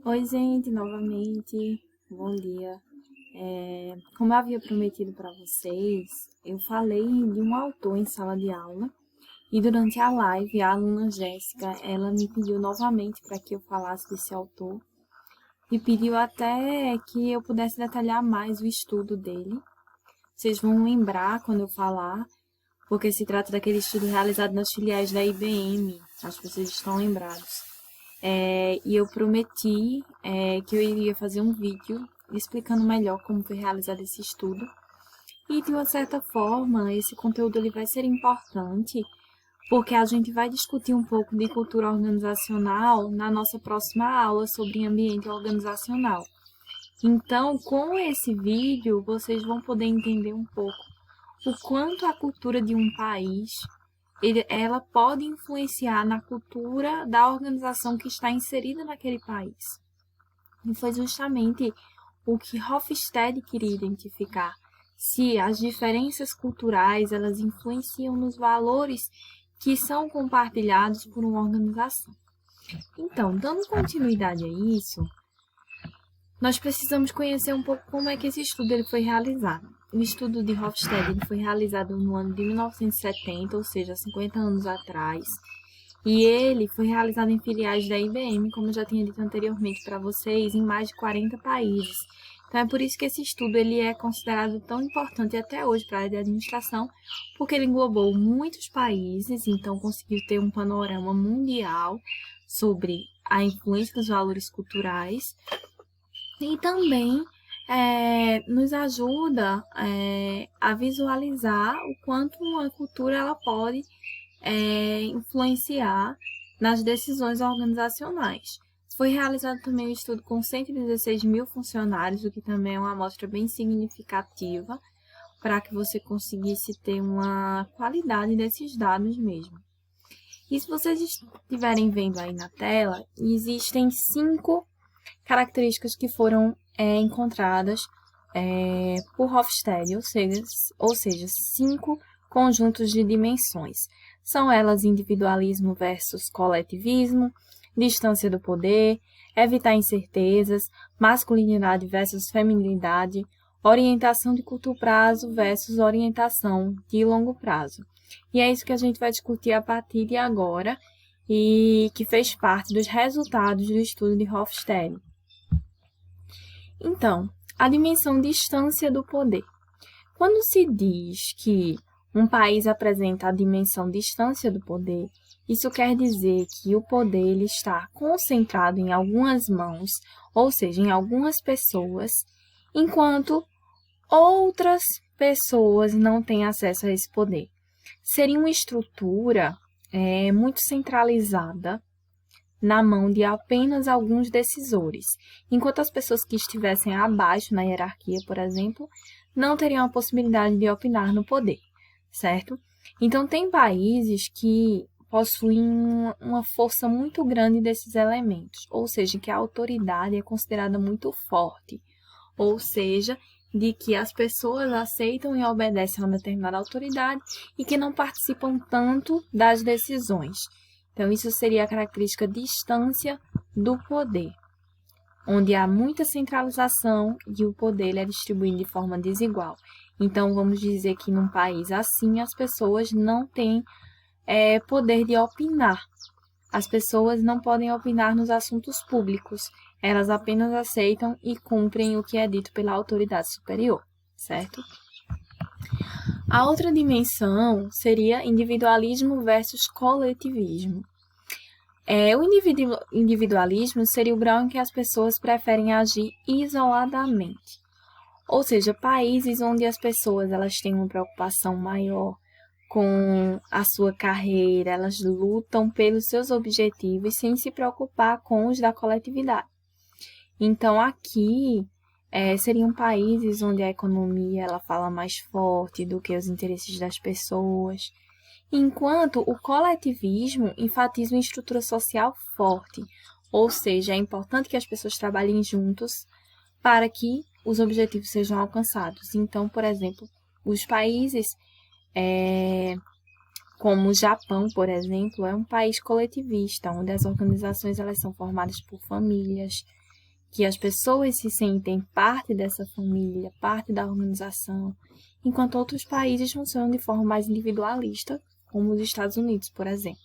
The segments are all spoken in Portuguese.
Oi, gente, novamente, bom dia. Como eu havia prometido para vocês, eu falei de um autor em sala de aula e durante a live, a aluna Jéssica, ela me pediu novamente para que eu falasse desse autor e pediu até que eu pudesse detalhar mais o estudo dele. Vocês vão lembrar quando eu falar, porque se trata daquele estudo realizado nas filiais da IBM, acho que vocês estão lembrados. E eu prometi que eu iria fazer um vídeo explicando melhor como foi realizado esse estudo. E de uma certa forma, esse conteúdo ele vai ser importante porque a gente vai discutir um pouco de cultura organizacional na nossa próxima aula sobre ambiente organizacional. Então, com esse vídeo, vocês vão poder entender um pouco o quanto a cultura de um país ela pode influenciar na cultura da organização que está inserida naquele país. E foi justamente o que Hofstede queria identificar, se as diferenças culturais elas influenciam nos valores que são compartilhados por uma organização. Então, dando continuidade a isso, nós precisamos conhecer um pouco como é que esse estudo ele foi realizado. O estudo de Hofstede ele foi realizado no ano de 1970, ou seja, 50 anos atrás, e ele foi realizado em filiais da IBM, como eu já tinha dito anteriormente para vocês, em mais de 40 países. Então é por isso que esse estudo ele é considerado tão importante até hoje para a área de administração, porque ele englobou muitos países, então conseguiu ter um panorama mundial sobre a influência dos valores culturais e também nos ajuda a visualizar o quanto uma cultura ela pode influenciar nas decisões organizacionais. Foi realizado também um estudo com 116 mil funcionários, o que também é uma amostra bem significativa para que você conseguisse ter uma qualidade desses dados mesmo. E se vocês estiverem vendo aí na tela, existem 5 características que foram encontradas por Hofstede, ou seja, 5 conjuntos de dimensões. São elas individualismo versus coletivismo, distância do poder, evitar incertezas, masculinidade versus feminilidade, orientação de curto prazo versus orientação de longo prazo. E é isso que a gente vai discutir a partir de agora e que fez parte dos resultados do estudo de Hofstede. Então, a dimensão distância do poder. Quando se diz que um país apresenta a dimensão distância do poder, isso quer dizer que o poder ele está concentrado em algumas mãos, ou seja, em algumas pessoas, enquanto outras pessoas não têm acesso a esse poder. Seria uma estrutura muito centralizada na mão de apenas alguns decisores, enquanto as pessoas que estivessem abaixo na hierarquia, por exemplo, não teriam a possibilidade de opinar no poder, certo? Então, tem países que possuem uma força muito grande desses elementos, ou seja, que a autoridade é considerada muito forte, ou seja, de que as pessoas aceitam e obedecem a uma determinada autoridade e que não participam tanto das decisões. Então, isso seria a característica distância do poder, onde há muita centralização e o poder é distribuído de forma desigual. Então, vamos dizer que num país assim, as pessoas não têm poder de opinar. As pessoas não podem opinar nos assuntos públicos. Elas apenas aceitam e cumprem o que é dito pela autoridade superior, certo? A outra dimensão seria individualismo versus coletivismo. O individualismo seria o grau em que as pessoas preferem agir isoladamente. Ou seja, países onde as pessoas elas têm uma preocupação maior com a sua carreira, elas lutam pelos seus objetivos sem se preocupar com os da coletividade. Então, aqui seriam países onde a economia ela fala mais forte do que os interesses das pessoas, enquanto o coletivismo enfatiza uma estrutura social forte, ou seja, é importante que as pessoas trabalhem juntos para que os objetivos sejam alcançados. Então, por exemplo, os países como o Japão, por exemplo, é um país coletivista, onde as organizações elas são formadas por famílias. que as pessoas se sentem parte dessa família, parte da organização, enquanto outros países funcionam de forma mais individualista, como os Estados Unidos, por exemplo.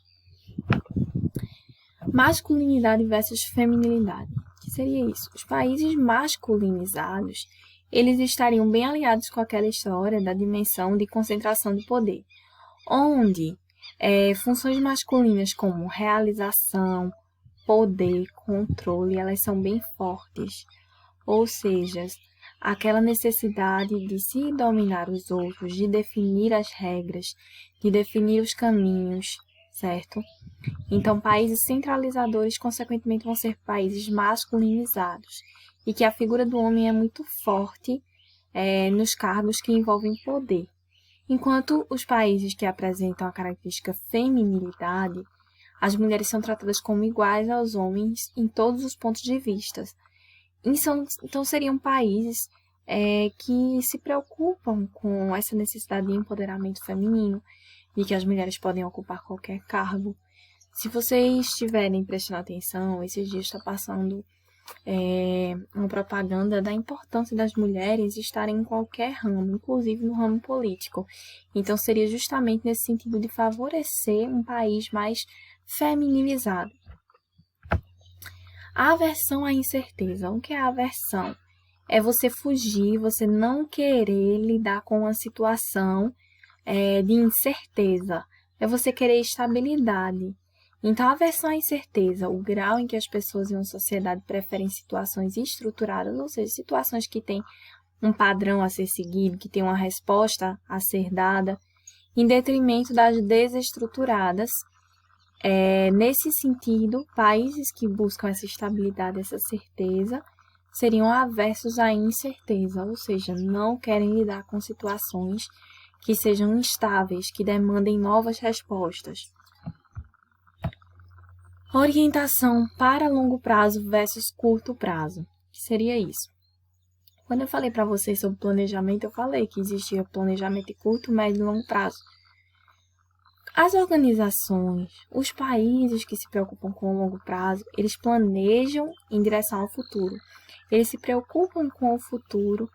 Masculinidade versus feminilidade. O que seria isso? Os países masculinizados, eles estariam bem aliados com aquela história da dimensão de concentração de poder, onde funções masculinas como realização, poder, controle, elas são bem fortes. Ou seja, aquela necessidade de se dominar os outros, de definir as regras, de definir os caminhos, certo? Então, países centralizadores, consequentemente, vão ser países masculinizados, e que a figura do homem é muito forte nos cargos que envolvem poder. Enquanto os países que apresentam a característica feminilidade, as mulheres são tratadas como iguais aos homens em todos os pontos de vista. Então, seriam países que se preocupam com essa necessidade de empoderamento feminino, de que as mulheres podem ocupar qualquer cargo. Se vocês estiverem prestando atenção, esses dias está passando uma propaganda da importância das mulheres estarem em qualquer ramo, inclusive no ramo político. Então, seria justamente nesse sentido de favorecer um país mais feminilizado. A aversão à incerteza. O que é a aversão? É você fugir, você não querer lidar com uma situação de incerteza. É você querer estabilidade. Então, a aversão à incerteza, o grau em que as pessoas em uma sociedade preferem situações estruturadas, ou seja, situações que têm um padrão a ser seguido, que têm uma resposta a ser dada, em detrimento das desestruturadas. Nesse sentido, países que buscam essa estabilidade, essa certeza, seriam aversos à incerteza, ou seja, não querem lidar com situações que sejam instáveis, que demandem novas respostas. Orientação para longo prazo versus curto prazo. O que seria isso? Quando eu falei para vocês sobre planejamento, eu falei que existia planejamento de curto, médio e longo prazo. As organizações, os países que se preocupam com o longo prazo, eles planejam em direção ao futuro. Eles se preocupam com o futuro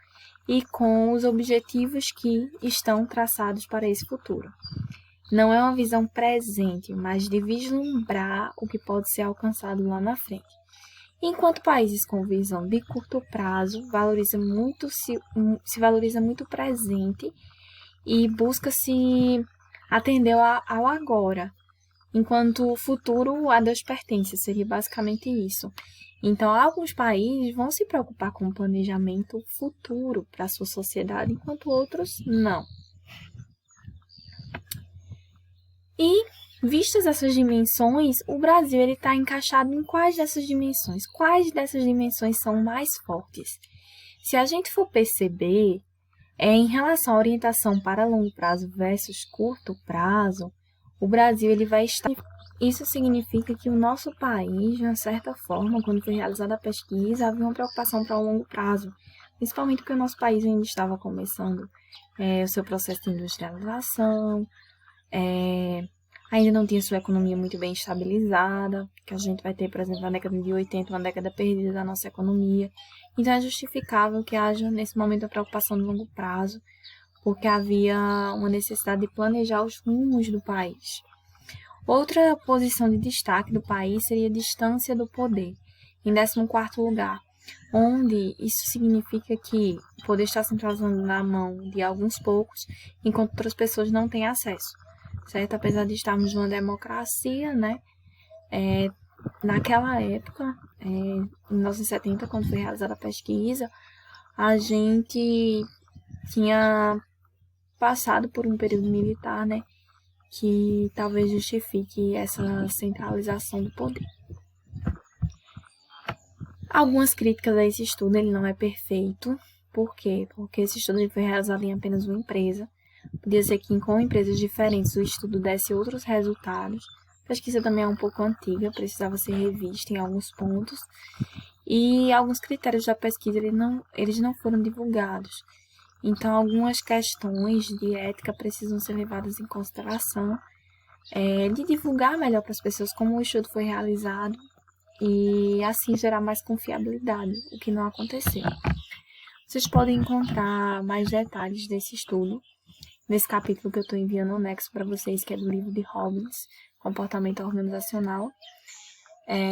e com os objetivos que estão traçados para esse futuro. Não é uma visão presente, mas de vislumbrar o que pode ser alcançado lá na frente. Enquanto países com visão de curto prazo se valoriza muito o presente e busca se atender ao agora, enquanto o futuro a Deus pertence, seria basicamente isso. Então, alguns países vão se preocupar com o planejamento futuro para a sua sociedade, enquanto outros não. E, vistas essas dimensões, o Brasil está encaixado em quais dessas dimensões? Quais dessas dimensões são mais fortes? Se a gente for perceber, em relação à orientação para longo prazo versus curto prazo, o Brasil ele vai estar... Isso significa que o nosso país, de uma certa forma, quando foi realizada a pesquisa, havia uma preocupação para o longo prazo, principalmente porque o nosso país ainda estava começando o seu processo de industrialização, ainda não tinha sua economia muito bem estabilizada, que a gente vai ter, por exemplo, na década de 80, uma década perdida da nossa economia. Então, é justificável que haja, nesse momento, a preocupação de longo prazo, porque havia uma necessidade de planejar os rumos do país. Outra posição de destaque do país seria a distância do poder, em 14º lugar, onde isso significa que o poder está centralizado na mão de alguns poucos, enquanto outras pessoas não têm acesso, certo? Apesar de estarmos numa democracia, né? Naquela época, em 1970, quando foi realizada a pesquisa, a gente tinha passado por um período militar, né? Que talvez justifique essa centralização do poder. Algumas críticas a esse estudo, ele não é perfeito. Por quê? Porque esse estudo foi realizado em apenas uma empresa. Podia ser que com empresas diferentes o estudo desse outros resultados. A pesquisa também é um pouco antiga, precisava ser revista em alguns pontos. E alguns critérios da pesquisa eles não foram divulgados. Então, algumas questões de ética precisam ser levadas em consideração, de divulgar melhor para as pessoas como o estudo foi realizado e assim gerar mais confiabilidade, o que não aconteceu. Vocês podem encontrar mais detalhes desse estudo nesse capítulo que eu estou enviando o anexo para vocês, que é do livro de Robbins, Comportamento Organizacional.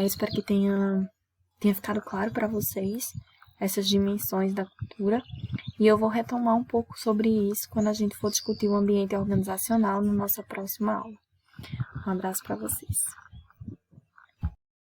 Espero que tenha ficado claro para vocês essas dimensões da cultura. E eu vou retomar um pouco sobre isso quando a gente for discutir o ambiente organizacional na nossa próxima aula. Um abraço para vocês.